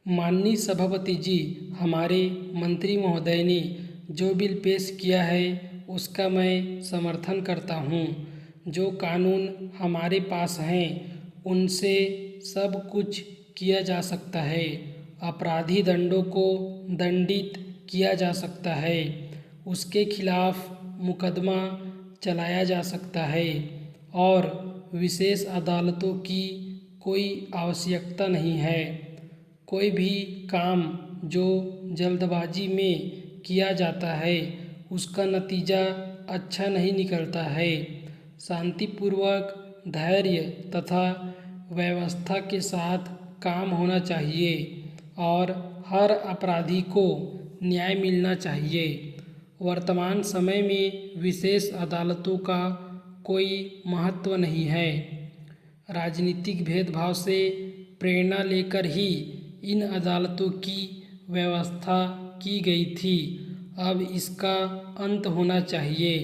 माननीय सभापति जी, हमारे मंत्री महोदय ने जो बिल पेश किया है उसका मैं समर्थन करता हूँ। जो कानून हमारे पास हैं उनसे सब कुछ किया जा सकता है। अपराधी दंडों को दंडित किया जा सकता है, उसके खिलाफ मुकदमा चलाया जा सकता है और विशेष अदालतों की कोई आवश्यकता नहीं है। कोई भी काम जो जल्दबाजी में किया जाता है उसका नतीजा अच्छा नहीं निकलता है। शांतिपूर्वक, धैर्य तथा व्यवस्था के साथ काम होना चाहिए और हर अपराधी को न्याय मिलना चाहिए। वर्तमान समय में विशेष अदालतों का कोई महत्व नहीं है। राजनीतिक भेदभाव से प्रेरणा लेकर ही इन अदालतों की व्यवस्था की गई थी। अब इसका अंत होना चाहिए।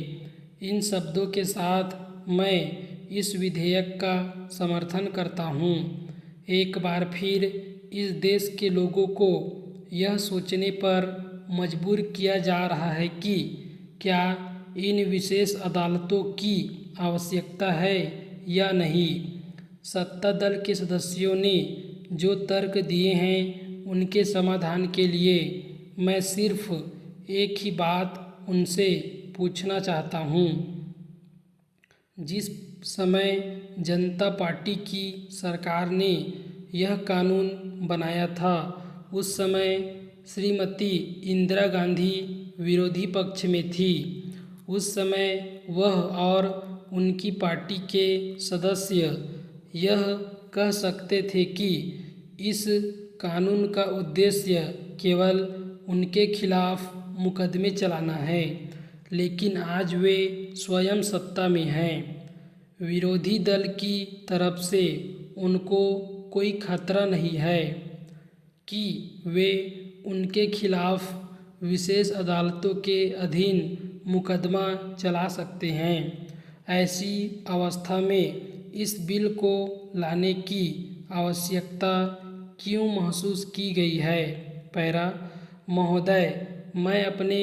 इन शब्दों के साथ मैं इस विधेयक का समर्थन करता हूँ। एक बार फिर इस देश के लोगों को यह सोचने पर मजबूर किया जा रहा है कि क्या इन विशेष अदालतों की आवश्यकता है या नहीं। सत्ता दल के सदस्यों ने जो तर्क दिए हैं उनके समाधान के लिए मैं सिर्फ एक ही बात उनसे पूछना चाहता हूँ। जिस समय जनता पार्टी की सरकार ने यह कानून बनाया था उस समय श्रीमती इंदिरा गांधी विरोधी पक्ष में थी। उस समय वह और उनकी पार्टी के सदस्य यह कह सकते थे कि इस कानून का उद्देश्य केवल उनके खिलाफ मुकदमे चलाना है, लेकिन आज वे स्वयं सत्ता में हैं। विरोधी दल की तरफ से उनको कोई खतरा नहीं है कि वे उनके खिलाफ विशेष अदालतों के अधीन मुकदमा चला सकते हैं। ऐसी अवस्था में इस बिल को लाने की आवश्यकता क्यों महसूस की गई है। पैरा महोदय, मैं अपने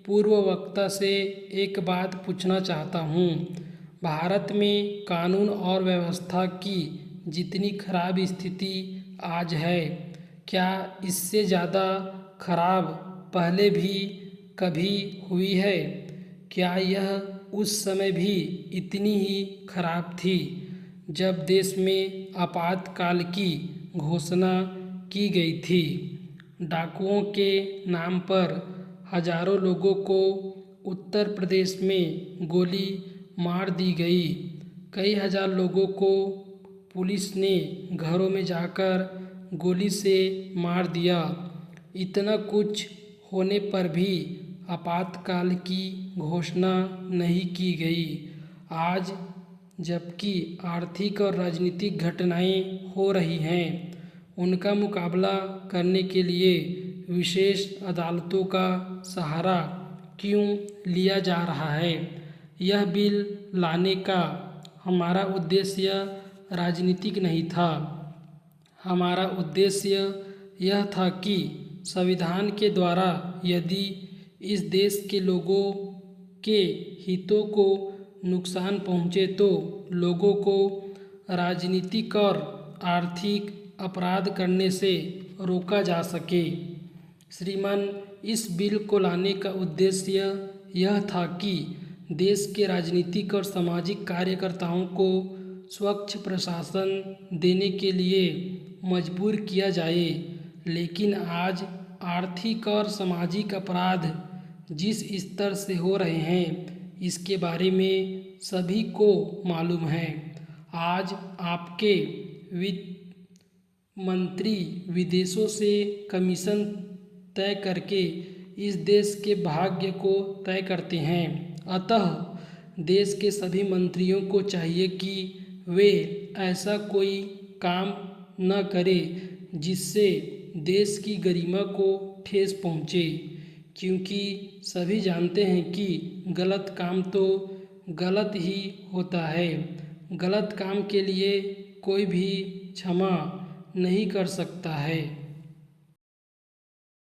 पूर्व वक्ता से एक बात पूछना चाहता हूँ। भारत में कानून और व्यवस्था की जितनी खराब स्थिति आज है, क्या इससे ज़्यादा खराब पहले भी कभी हुई है? क्या यह उस समय भी इतनी ही खराब थी जब देश में आपातकाल की घोषणा की गई थी? डाकुओं के नाम पर हजारों लोगों को उत्तर प्रदेश में गोली मार दी गई। कई हजार लोगों को पुलिस ने घरों में जाकर गोली से मार दिया। इतना कुछ होने पर भी आपातकाल की घोषणा नहीं की गई। आज जबकि आर्थिक और राजनीतिक घटनाएं हो रही हैं, उनका मुकाबला करने के लिए विशेष अदालतों का सहारा क्यों लिया जा रहा है? यह बिल लाने का हमारा उद्देश्य राजनीतिक नहीं था। हमारा उद्देश्य यह था कि संविधान के द्वारा यदि इस देश के लोगों के हितों को नुकसान पहुँचे तो लोगों को राजनीतिक और आर्थिक अपराध करने से रोका जा सके। श्रीमान, इस बिल को लाने का उद्देश्य यह था कि देश के राजनीतिक और सामाजिक कार्यकर्ताओं को स्वच्छ प्रशासन देने के लिए मजबूर किया जाए। लेकिन आज आर्थिक और सामाजिक अपराध जिस स्तर से हो रहे हैं इसके बारे में सभी को मालूम है। आज आपके वित्त मंत्री विदेशों से कमीशन तय करके इस देश के भाग्य को तय करते हैं। अतः देश के सभी मंत्रियों को चाहिए कि वे ऐसा कोई काम न करें जिससे देश की गरिमा को ठेस पहुँचे, क्योंकि सभी जानते हैं कि गलत काम तो गलत ही होता है। गलत काम के लिए कोई भी क्षमा नहीं कर सकता है।